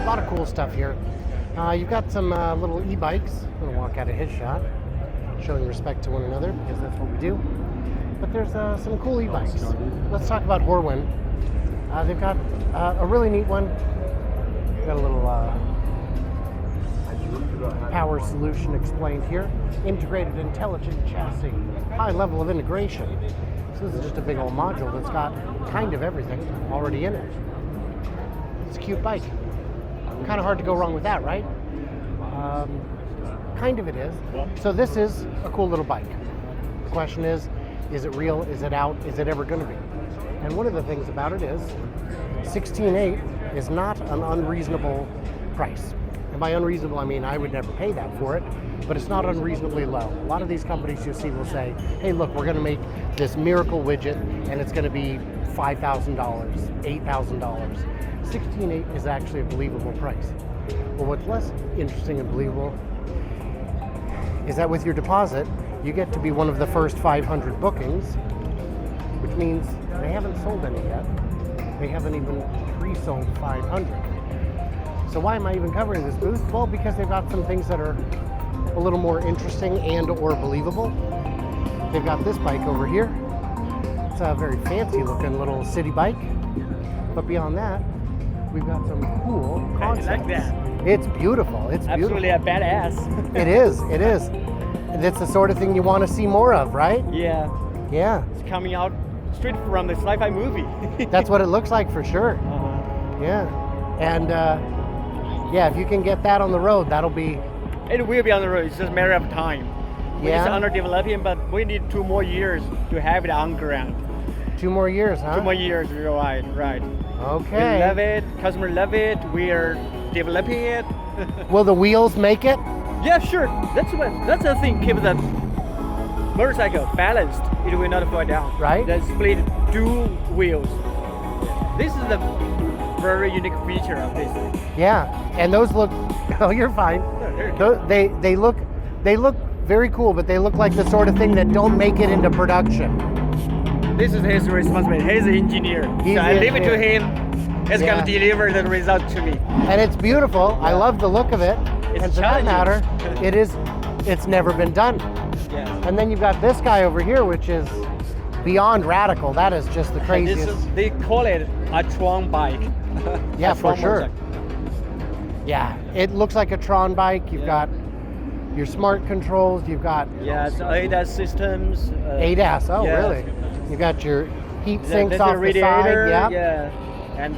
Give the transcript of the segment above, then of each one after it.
lot of cool stuff here. You've got some little e-bikes. I'm going to walk out of his shot, showing respect to one another because that's what we do. But there's some cool e-bikes. Let's talk about Horwin. They've got a really neat one. Got a little power solution explained here. Integrated intelligent chassis. High level of integration. So this is just a big old module that's got kind of everything already in it. It's a cute bike. Kind of hard to go wrong with that, right? Kind of it is. So this is a cool little bike. The question is it real? Is it out? Is it ever going to be? And one of the things about it is 16.8 is not an unreasonable price. And by unreasonable, I mean I would never pay that for it, but it's not unreasonably low. A lot of these companies you see will say, hey, look, we're going to make this miracle widget and it's going to be $5,000, $8,000. 16.8 is actually a believable price. Well, what's less interesting and believable is that with your deposit, you get to be one of the first 500 bookings, which means they haven't sold any yet. They haven't even pre-sold 500. So why am I even covering this booth? Well, because they've got some things that are a little more interesting and or believable. They've got this bike over here. It's a very fancy looking little city bike. But beyond that, we've got some cool concepts. I like that. It's beautiful. It's absolutely beautiful. A badass. It is. It is. And it's the sort of thing you want to see more of, right? Yeah. Yeah. It's coming out straight from the sci-fi movie. That's what it looks like for sure. Yeah. And yeah, if you can get that on the road, that'll be... It will be on the road. It's just a matter of time. Yeah. It's under developing, but we need 2 more years to have it on ground. 2 more years, huh? 2 more years, right. Okay. We love it. Customer love it. We are developing it. Will the wheels make it? Yeah, sure. That's the thing. Keep the motorcycle balanced. It will not fall down. Right. The split dual wheels. This is the very unique feature of this. Yeah, and those look. Oh, you're fine. They look very cool, but they look like the sort of thing that don't make it into production. This is his responsibility. He's the engineer. So I leave it to him. He's gonna deliver the result to me. And it's beautiful. I love the look of it. It's and for that matter, it's never been done. Yeah. And then you've got this guy over here, which is beyond radical. That is just the craziest. They call it a Tron bike. Yeah, for sure. Yeah, it looks like a Tron bike. You've got your smart controls. You've got so ADAS systems. ADAS. Oh, really? You've got your heat sinks off the side. Yeah, and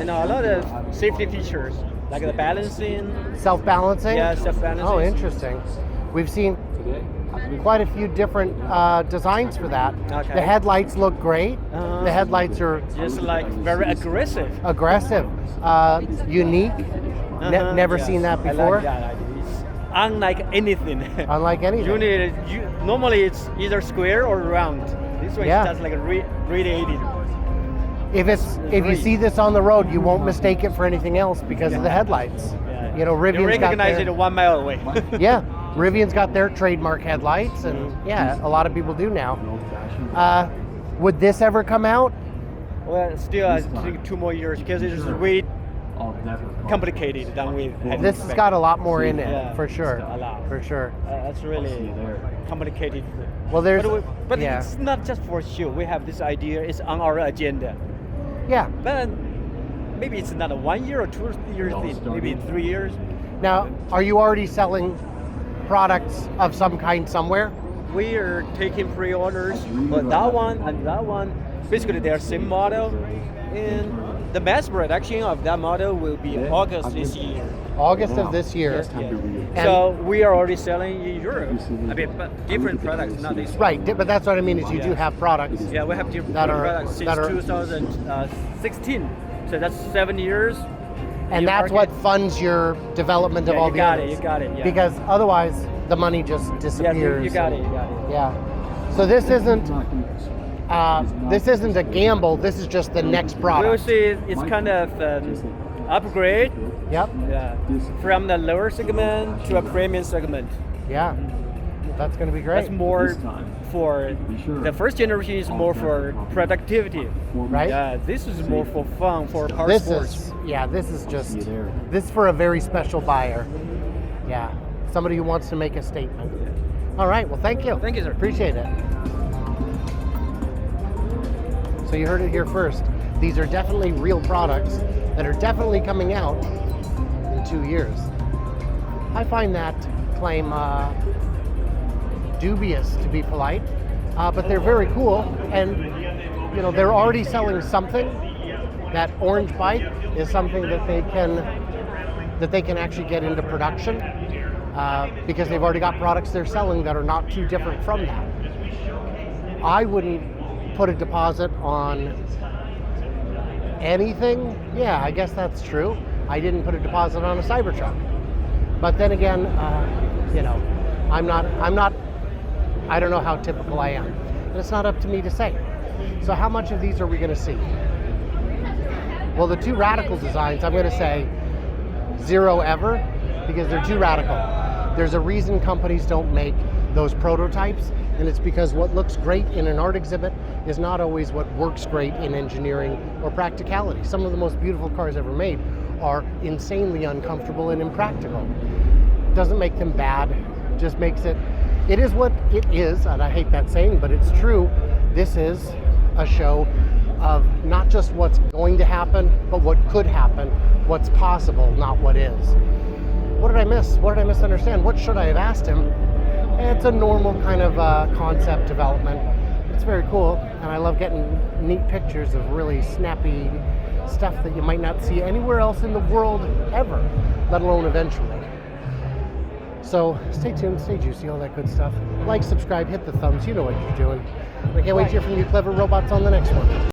a lot of safety features like the balancing. Self-balancing. Yeah, self-balancing. Oh, interesting. We've seen quite a few different designs for that. Okay. The headlights look great. The headlights are just like very aggressive. Unique. Never seen that before. I like that. It's unlike anything. Unlike anything. Normally it's either square or round. This one is just like radiated. If you see this on the road, you won't mistake it for anything else because of the headlights. Yeah. You know, Rivian's you recognize it 1 mile away. Yeah, Rivian's got their trademark headlights, and a lot of people do now. Would this ever come out? Well, still I think 2 more years because it is way complicated than we had. This has got a lot more in it, for sure. A lot. For sure. That's really complicated. Well, there's. But it's not just for show. We have this idea. It's on our agenda. Yeah. But maybe it's not a 1 year or 2 or 3 years thing. Maybe 3 years. Now, are you already selling products of some kind somewhere? We are taking pre-orders for that one and that one. Basically, they are same model, and the mass production of that model will be August this year. August of this year. Yes. So we are already selling in Europe. I mean, but different products, not this one. Right, but that's what I mean is you do have products. Yeah, we have different products since 2016. So that's 7 years. And that's what funds your development of all the others. You got it. Yeah. Because otherwise, the money just disappears. Yeah, you got it. Yeah. So this isn't a gamble. This is just the next product. We'll see. It's kind of upgrade. Yep. Yeah. From the lower segment to a premium segment. Yeah. That's going to be great. That's more for the first generation is more for productivity, Right? Yeah, this is more for fun, for power This sports. this is just, this is for a very special buyer. Yeah, somebody who wants to make a statement. All right, well, thank you. Thank you, sir. Appreciate it. So you heard it here first. These are definitely real products that are definitely coming out in 2 years. I find that claim dubious, to be polite, but they're very cool, and you know they're already selling something. That orange bike is something that they can actually get into production because they've already got products they're selling that are not too different from that. I wouldn't put a deposit on anything. Yeah, I guess that's true. I didn't put a deposit on a Cybertruck. But then again, you know, I don't know how typical I am. And it's not up to me to say. So how much of these are we going to see? Well, the two radical designs, I'm going to say 0 ever, because they're too radical. There's a reason companies don't make those prototypes, and it's because what looks great in an art exhibit is not always what works great in engineering or practicality. Some of the most beautiful cars ever made are insanely uncomfortable and impractical. Doesn't make them bad, just makes it is what it is, and I hate that saying, but it's true. This is a show of not just what's going to happen, but what could happen, what's possible, not what is. What did I miss? What did I misunderstand? What should I have asked him? It's a normal kind of concept development. It's very cool, and I love getting neat pictures of really snappy stuff that you might not see anywhere else in the world ever, let alone eventually. So stay tuned, stay juicy, all that good stuff. Like, subscribe, hit the thumbs, you know what you're doing. I can't wait to hear from you clever robots on the next one.